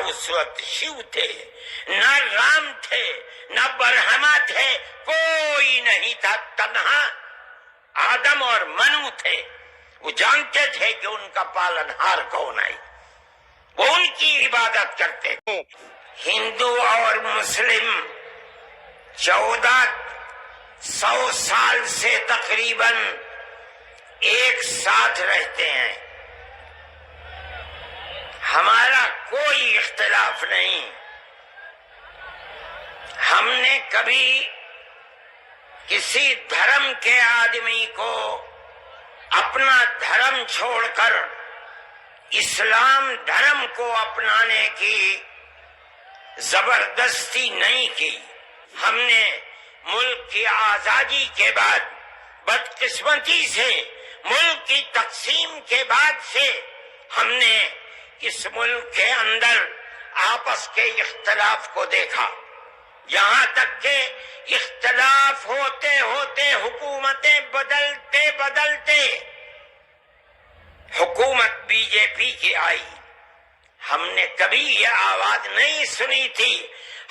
اس وقت شیو تھے، نہ رام تھے، نہ برہما تھے، کوئی نہیں تھا، تنہا آدم اور منو تھے۔ وہ جانتے تھے کہ ان کا پالنہار کون ہے، وہ ان کی عبادت کرتے تھے۔ ہندو اور مسلم 1400 سال سے تقریباً ایک ساتھ رہتے ہیں، ہمارا کوئی اختلاف نہیں۔ ہم نے کبھی کسی دھرم کے آدمی کو اپنا دھرم چھوڑ کر اسلام دھرم کو اپنانے کی زبردستی نہیں کی۔ ہم نے ملک کی آزادی کے بعد بدقسمتی سے ملک کی تقسیم کے بعد سے ہم نے اس ملک کے اندر آپس کے اختلاف کو دیکھا، یہاں تک کہ اختلاف ہوتے ہوتے حکومتیں بدلتے بدلتے حکومت بی جے پی کی آئی۔ ہم نے کبھی یہ آواز نہیں سنی تھی،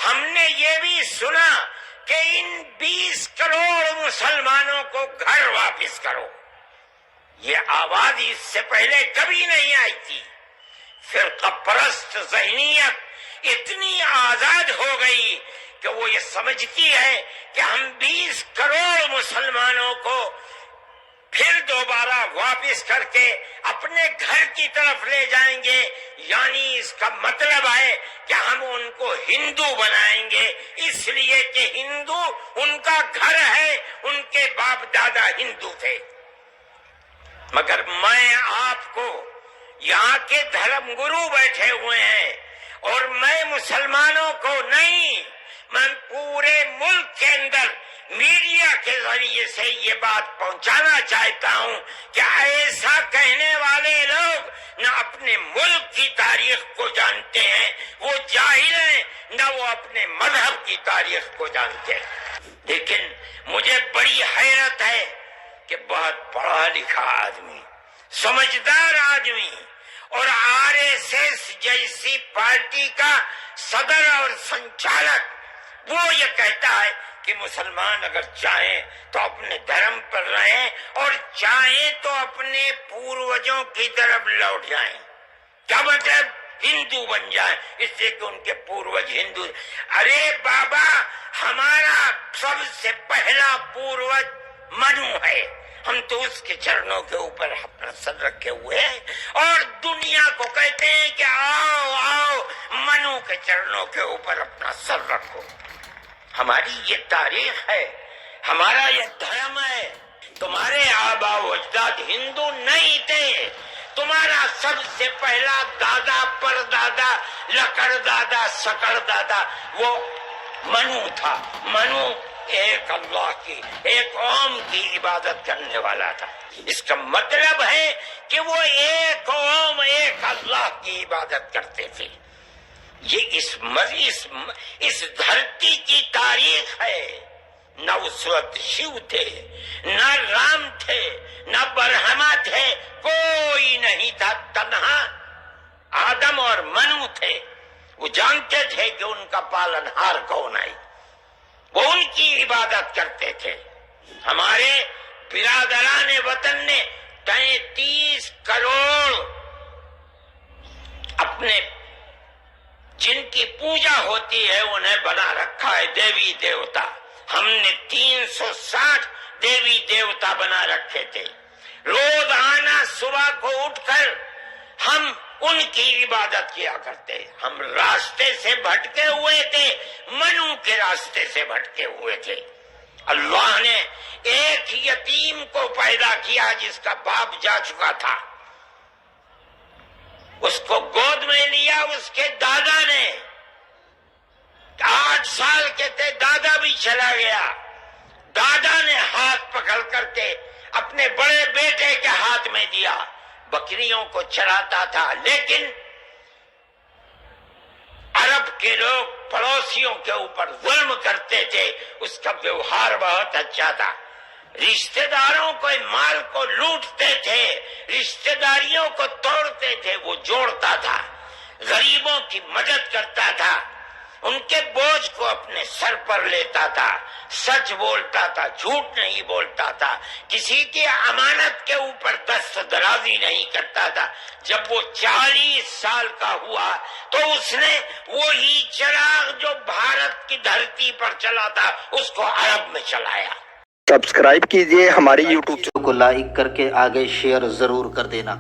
ہم نے یہ بھی سنا کہ ان 20 کروڑ مسلمانوں کو گھر واپس کرو، یہ آواز اس سے پہلے کبھی نہیں آئی تھی۔ فرقہ پرست ذہنیت اتنی آزاد ہو گئی کہ وہ یہ سمجھتی ہے کہ ہم 20 کروڑ مسلمانوں کو پھر دوبارہ واپس کر کے اپنے گھر کی طرف لے جائیں گے، یعنی اس کا مطلب ہے کہ ہم ان کو ہندو بنائیں گے، اس لیے کہ ہندو ان کا گھر ہے، ان کے باپ دادا ہندو تھے۔ مگر میں آپ کو، یہاں کے دھرم گرو بیٹھے ہوئے ہیں اور میں مسلمانوں کو نہیں، میں پورے ملک کے اندر میڈیا کے ذریعے سے یہ بات پہنچانا چاہتا ہوں کہ ایسا کہنے والے لوگ نہ اپنے ملک کی تاریخ کو جانتے ہیں، وہ جاہل ہیں، نہ وہ اپنے مذہب کی تاریخ کو جانتے ہیں۔ لیکن مجھے بڑی حیرت ہے کہ بہت پڑھا لکھا آدمی، سمجھدار آدمی اور RSS جیسی پارٹی کا صدر اور سنچالک، وہ یہ کہتا ہے کہ مسلمان اگر چاہیں تو اپنے دھرم پر رہیں اور چاہیں تو اپنے پوروجوں کی طرف لوٹ جائیں۔ کیا مطلب؟ ہندو بن جائیں، اس لیے کہ ان کے پوروج ہندو۔ ارے بابا، ہمارا سب سے پہلا پوروج منو ہے، ہم تو اس کے چرنوں کے اوپر اپنا سر رکھے ہوئے ہیں اور دنیا کو کہتے ہیں کہ آؤ آؤ منو کے چرنوں کے اوپر اپنا سر رکھو۔ ہماری یہ تاریخ ہے، ہمارا یہ دھرم ہے۔ تمہارے آبا و اجداد ہندو نہیں تھے، تمہارا سب سے پہلا دادا پر دادا لکڑ دادا سکڑ دادا وہ منو تھا۔ منو ایک اللہ کی، ایک قوم کی عبادت کرنے والا تھا۔ اس کا مطلب ہے کہ وہ ایک قوم ایک اللہ کی عبادت کرتے تھے۔ یہ اس دھرتی کی تاریخ ہے۔ نہ اس وقت شیو تھے، نہ رام تھے، نہ برہما تھے، کوئی نہیں تھا، تنہا آدم اور منو تھے۔ وہ جانتے تھے کہ ان کا پالنہار کون ہے، وہ ان کی عبادت کرتے تھے۔ ہمارے برادران وطن نے 33 کروڑ اپنے جن کی پوجا ہوتی ہے انہیں بنا رکھا ہے دیوی دیوتا۔ ہم نے 360 دیوی دیوتا بنا رکھے تھے۔ روزانہ صبح کو اٹھ کر ہم ان کی عبادت کیا کرتے۔ ہم راستے سے بھٹکے ہوئے تھے، منو کے راستے سے بھٹکے ہوئے تھے۔ اللہ نے ایک یتیم کو پیدا کیا جس کا باپ جا چکا تھا، اس کو گود میں لیا اس کے دادا نے۔ 8 سال کے تھے، دادا بھی چلا گیا۔ دادا نے ہاتھ پکڑ کر کے اپنے بڑے بیٹے کے ہاتھ میں دیا، بکریوں کو چراتا تھا۔ لیکن عرب کے لوگ پڑوسیوں کے اوپر ظلم کرتے تھے، اس کا ویوہار بہت اچھا تھا۔ رشتہ داروں کو مال کو لوٹتے تھے، رشتہ داریوں کو توڑتے تھے، وہ جوڑتا تھا۔ غریبوں کی مدد کرتا تھا، ان کے بوجھ کو اپنے سر پر لیتا تھا، سچ بولتا تھا، جھوٹ نہیں بولتا تھا، کسی کی امانت کے اوپر دست درازی نہیں کرتا تھا۔ جب وہ 40 سال کا ہوا تو اس نے وہی چراغ جو بھارت کی دھرتی پر چلا تھا اس کو عرب میں چلایا۔ سبسکرائب کیجئے ہماری YouTube چینل کو، لائک کر کے آگے شیئر ضرور کر دینا۔